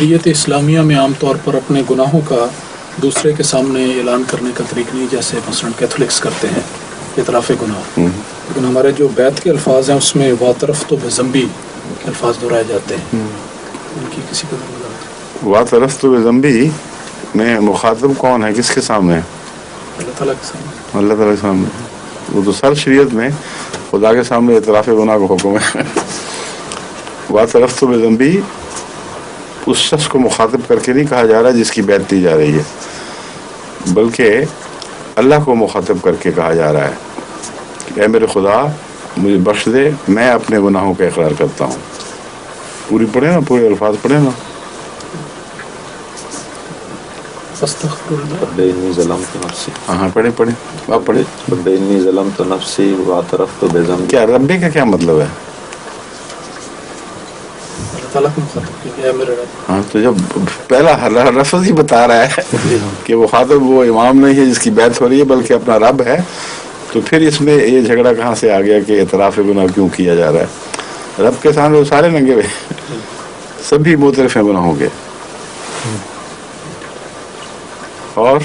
شریعت اسلامیہ میں عام طور پر اپنے گناہوں کا دوسرے کے سامنے اعلان کرنے کا طریق نہیں، جیسے مثلاً کیتھولکس کرتے ہیں اعتراف گناہ، لیکن ہمارے جو بیت کے الفاظ ہیں اس میں واطرفت بذنبی کے الفاظ دہرائے جاتے ہیں، ان کی کسی کو واطرفت بذنبی میں مخاطب کون ہے، کس کے سامنے؟ اللہ تعالیٰ کے سامنے. اللہ تعالیٰ کے سامنے. وہ تو سر شریعت میں خدا کے سامنے اعتراف گناہ کا حکم ہے. واطرفت بذنبی اس شخص کو مخاطب کر کے نہیں کہا جا رہا جس کی بیعت دی جا رہی ہے، بلکہ اللہ کو مخاطب کر کے کہا جا رہا ہے کہ اے میرے خدا مجھے بخش دے، میں اپنے گناہوں کا اقرار کرتا ہوں. پوری پڑھے نا، پورے الفاظ پڑھے نا. رب انی ظلمت نفسی. ہاں پڑھیں آپ پڑھیں. رب انی ظلمت نفسی واعترفت بذنبی. کیا ربی کا کیا مطلب ہے؟ اللہ تعالیٰ کو مخاطب کیا میرے رب. ہاں تو جب پہلا لفظ ہی بتا رہا ہے کہ وہ خاطب وہ امام نہیں ہے جس کی بیعت ہو رہی ہے بلکہ اپنا رب ہے، تو پھر اس میں یہ جھگڑا کہاں سے آ گیا کہ اعتراف گناہ کیوں کیا جا رہا ہے؟ رب کے سامنے وہ سارے ننگے ہوئے، سبھی معترف ہیں گناہوں کے. اور